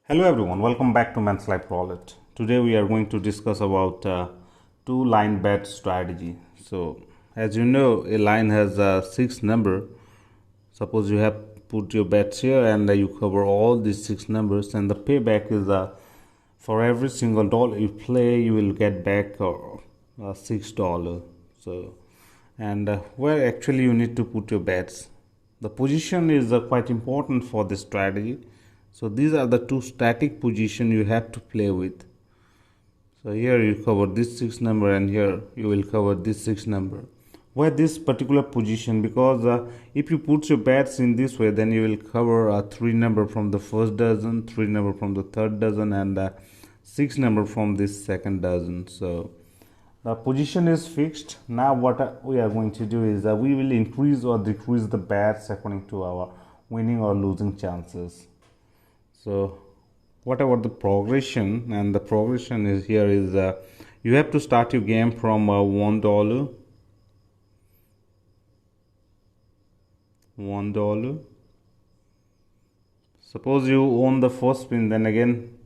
Hello everyone, welcome back to Men's Life Roulette. Today we are going to discuss about two line bet strategy. So as you know, a line has six number. Suppose you have put your bets here and you cover all these six numbers, and the payback is for every single dollar you play you will get back $6. So and where actually you need to put your bets. The position is quite important for this strategy. So these are the two static position you have to play with. So here you cover this six number and here you will cover this six number. Why this particular position? Because if you put your bets in this way, then you will cover three number from the first dozen, three number from the third dozen, and six number from this second dozen. So the position is fixed. Now what we are going to do is we will increase or decrease the bets according to our winning or losing chances. So what about the progression? And the progression is here is you have to start your game from $1. Suppose you own the first spin, then again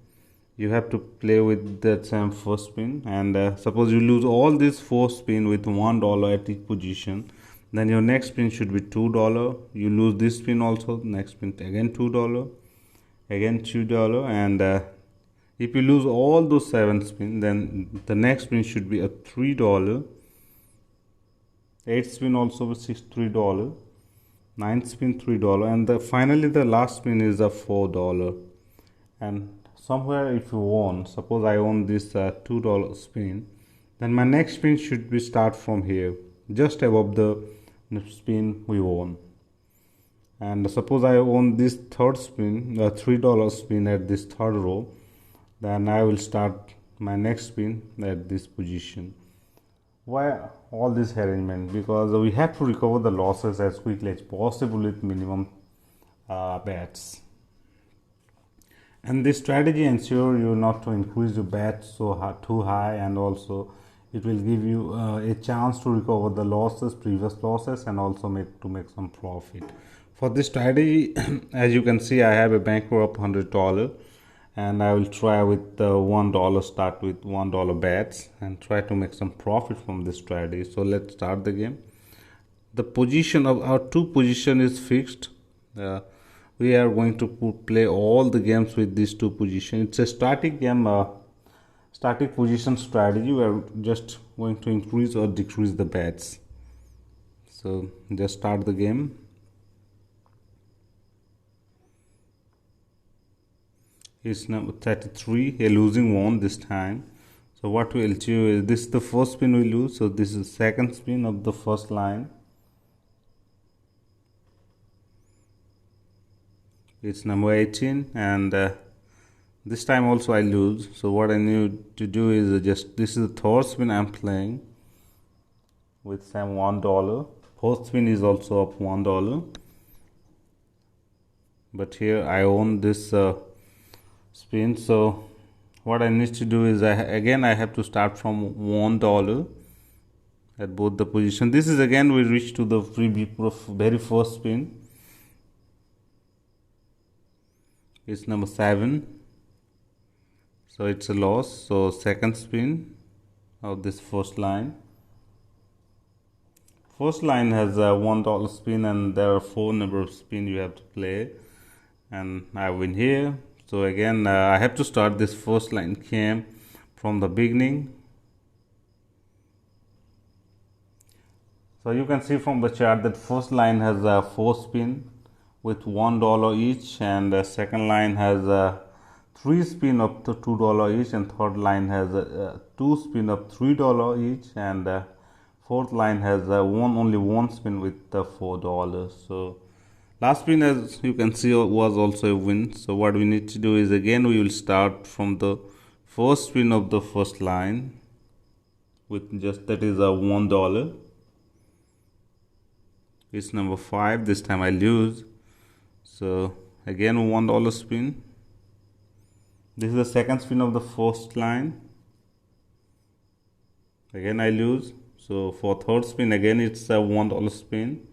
you have to play with that same first spin, and suppose you lose all these four spin with $1 at each position, then your next spin should be $2. You lose this spin also, next spin again $2, again $2, and if you lose all those seven spin, then the next spin should be a $3, 8 spin also with $3, 9 spin $3, and finally the last spin is a $4. And somewhere if you own, suppose I own this $2 spin, then my next spin should be start from here, just above the spin we own. And suppose I own this third spin, the $3 spin at this third row, then I will start my next spin at this position. Why all this arrangement? Because we have to recover the losses as quickly as possible with minimum bets. And this strategy ensure you not to increase your bets too high, and also it will give you a chance to recover the losses, previous losses, and also make some profit. For this strategy, as you can see, I have a bankroll of $100, and I will try with $1, start with $1 bets and try to make some profit from this strategy. So let's start the game. The position of our two position is fixed. We are going to play all the games with these two positions. It's a static game, static position strategy. We are just going to increase or decrease the bets. So just start the game. It's number 33, a losing one this time. So what we'll do is, this is the first spin we lose, so this is the second spin of the first line. It's number 18, and this time also I lose. So what I need to do is just, this is the third spin I'm playing with some $1. Fourth spin is also up $1, but here I own this spin. So what I need to do is I have to start from $1 at both the position. This is again we reach to the very first spin. It's number 7, so it's a loss. So second spin of this first line. First line has a $1 spin, and there are 4 number of spin you have to play, and I win here. So again I have to start this first line came from the beginning. So you can see from the chart that first line has a 4 spin with $1 each, and the second line has a 3 spin of the $2 each, and third line has a 2 spin of $3 each, and fourth line has only one spin with the $4. So last spin, as you can see, was also a win. So what we need to do is, again we will start from the first spin of the first line with just, that is a $1. It's number 5. This time I lose. So again $1 spin. This is the second spin of the first line. Again I lose. So for third spin, again it's a $1 spin.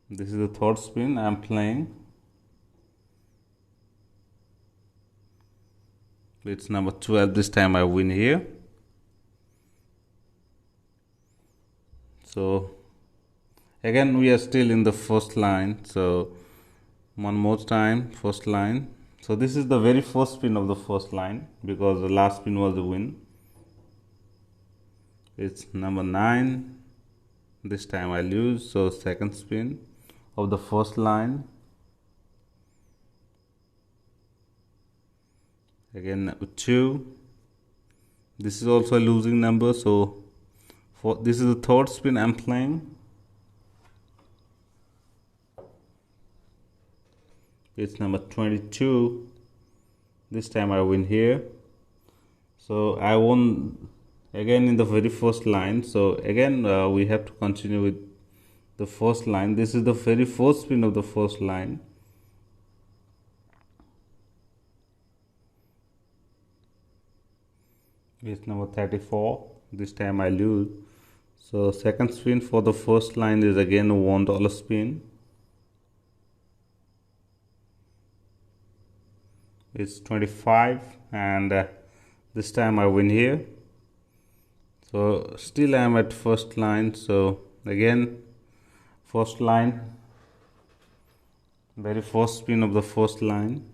This is the third spin I'm playing. It's number 12. This time I win here. So again we are still in the first line. So one more time, first line. So this is the very first spin of the first line because the last spin was the win. It's number 9. This time I lose. So second spin of the first line. Again number 2. This is also a losing number. So this is the third spin I'm playing. It's number 22. This time I win here. So I won again in the very first line. So again we have to continue with the first line. This is the very first spin of the first line. It's number 34. This time I lose. So second spin for the first line is again a $1 spin. It's 25, and this time I win here. So still I am at first line. So again first line, very first spin of the first line.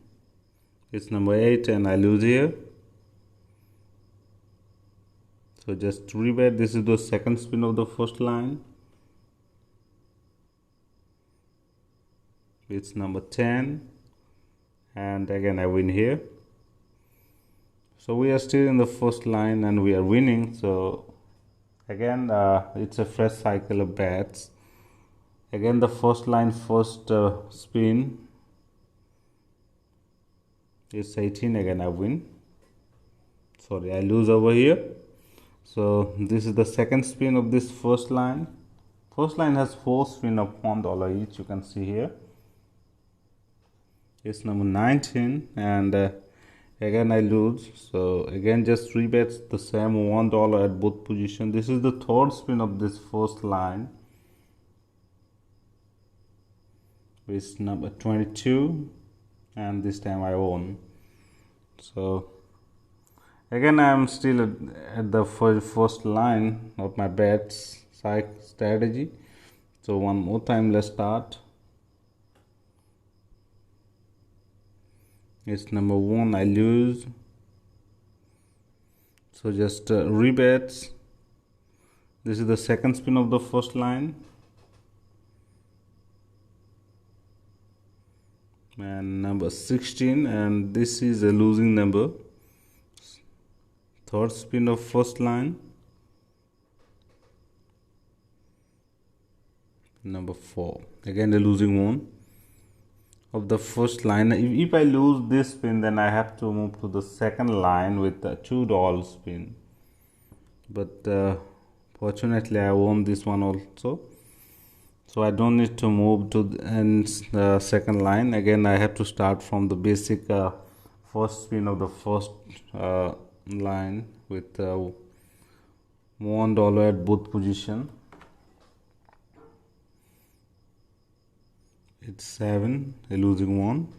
It's number 8 and I lose here. So just rebet. This is the second spin of the first line. It's number 10 and again I win here. So we are still in the first line and we are winning. So again it's a fresh cycle of bets. Again the first line, first spin. It's 18. Again I win. Sorry, I lose over here. So this is the second spin of this first line. First line has 4 spin of $1 each. You can see here. It's number 19 and again I lose. So again just rebets the same $1 at both positions. This is the third spin of this first line. It's number 22 and this time I won. So again I am still at the first line of my bets strategy. So one more time, let's start. It's number 1, I lose. So just rebets. This is the second spin of the first line. And number 16, and this is a losing number. Third spin of first line. Number 4, again the losing one of the first line. If I lose this spin, then I have to move to the second line with a $2 spin. But fortunately I won this one also. So I don't need to move to the second line. Again I have to start from the basic first spin of the first line with $1 at both position. It's 7, a losing one.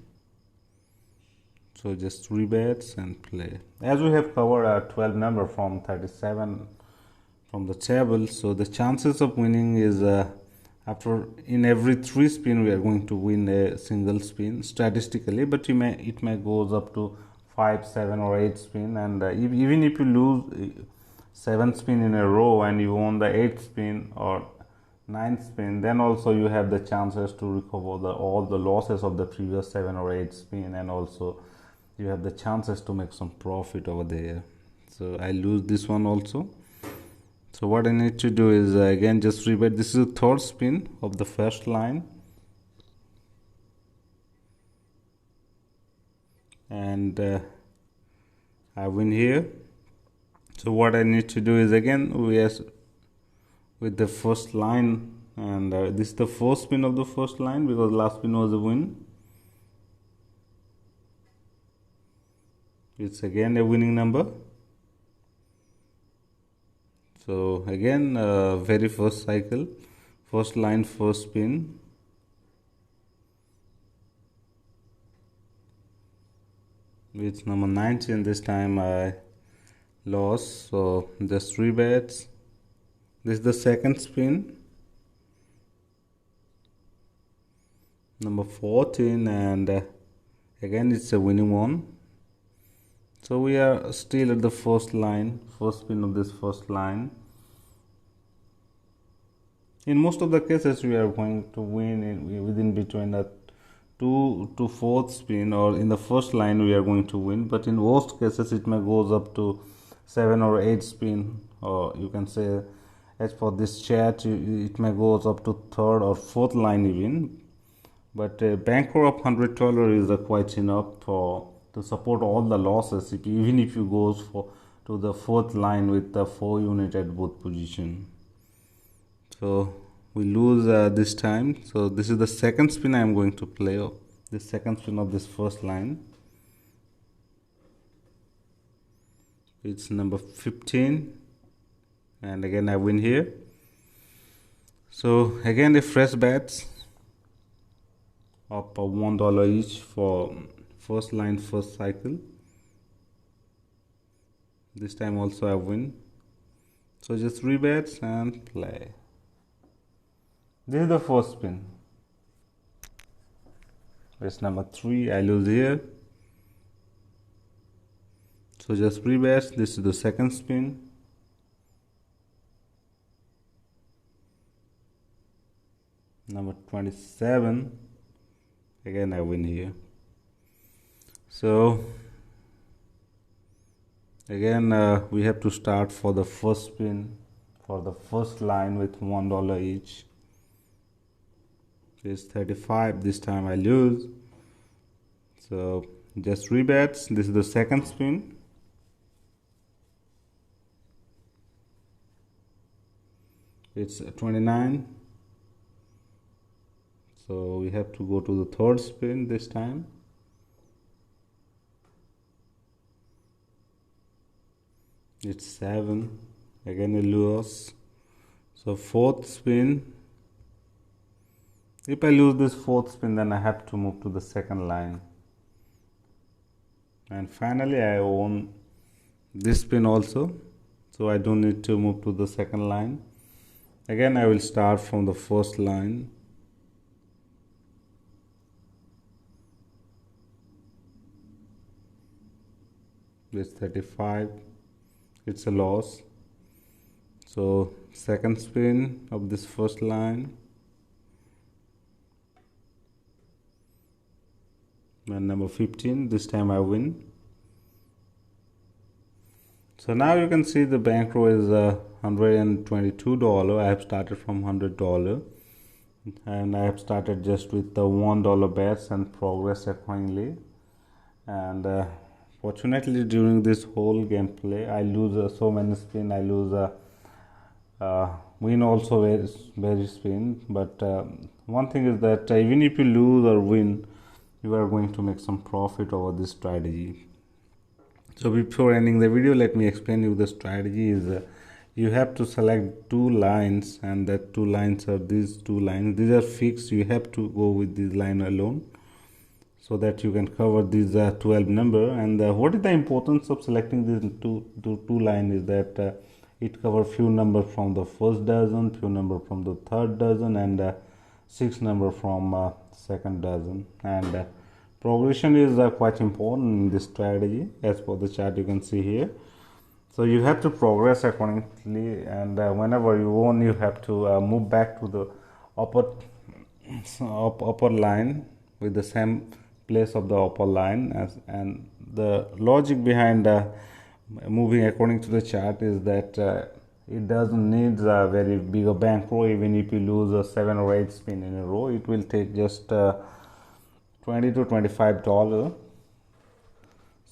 So just rebets and play. As we have covered a 12 number from 37 from the table, so the chances of winning is in every 3 spin we are going to win a single spin statistically, but it may goes up to 5, 7 or 8 spin, and even if you lose 7 spin in a row and you won the 8th spin or 9th spin, then also you have the chances to recover all the losses of the previous 7 or 8 spin, and also you have the chances to make some profit over there. So I lose this one also. So what I need to do is again just rebet. This is the third spin of the first line, and I win here. So what I need to do is again with the first line, and this is the first spin of the first line because last spin was a win. It's again a winning number. So again very first cycle, first line, first spin. It's number 19. This time I lost, so just 3 bets. This is the second spin, number 14, and again it's a winning one. So we are still at the first spin of this first line. In most of the cases, we are going to win within between a 2 to 4th spin, or in the first line we are going to win. But in most cases, it may goes up to 7 or 8 spin, or you can say, as for this chat, it may goes up to 3rd or 4th line even. But a bankroll of $100 is quite enough to support all the losses, even if you goes to the 4th line with the 4 unit at both position. So we lose this time. So this is the second spin I am going to play. The second spin of this first line. It's number 15, and again I win here. So again the fresh bets of $1 each for first line, first cycle. This time also I win. So just 3 bets and play. This is the first spin. It's number 3. I lose here. So just 3 bets. This is the second spin. Number 27. Again I win here. So again we have to start for the first spin for the first line with $1 each. It's 35. This time I lose. So just 3 bets. This is the second spin. It's 29. So we have to go to the third spin this time. It's 7. Again a lose. So fourth spin. If I lose this fourth spin, then I have to move to the second line. And finally I own this spin also, so I don't need to move to the second line. Again I will start from the first line. It's 35. It's a loss. So second spin of this first line. And number 15. This time I win. So now you can see the bankroll is $122. I have started from $100, and I have started just with the $1 bets and progress accordingly. And fortunately, during this whole gameplay, I lose so many spin. I lose win also very spin. But one thing is that even if you lose or win, you are going to make some profit over this strategy. So before ending the video, let me explain you the strategy is you have to select 2 lines, and that 2 lines are these 2 lines. These are fixed. You have to go with this line alone so that you can cover these 12 number. And what is the importance of selecting these two lines is that it covers few number from the first dozen, few number from the third dozen, and 6 number from second dozen. And progression is quite important in this strategy. As per the chart you can see here, so you have to progress accordingly, and whenever you won, you have to move back to the upper line with the same place of the upper line. And the logic behind moving according to the chart is that it doesn't need a very big bankroll. Even if you lose a 7 or 8 spin in a row, it will take just $20 to $25.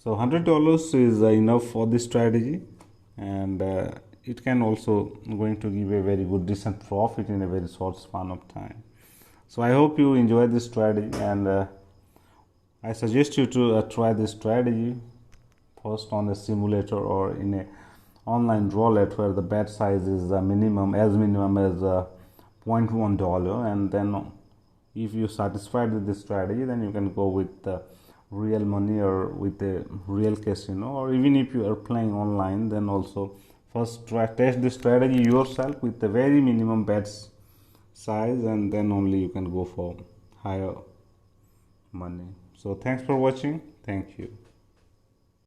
So $100 is enough for this strategy, and it can also going to give a very good decent profit in a very short span of time. So I hope you enjoy this strategy, and I suggest you to try this strategy first on a simulator or in a online roulette where the bet size is minimum as $0.1, and then if you're satisfied with this strategy, then you can go with real money or with a real casino, or even if you are playing online, then also first test the strategy yourself with the very minimum bets size, and then only you can go for higher money. So thanks for watching. Thank you.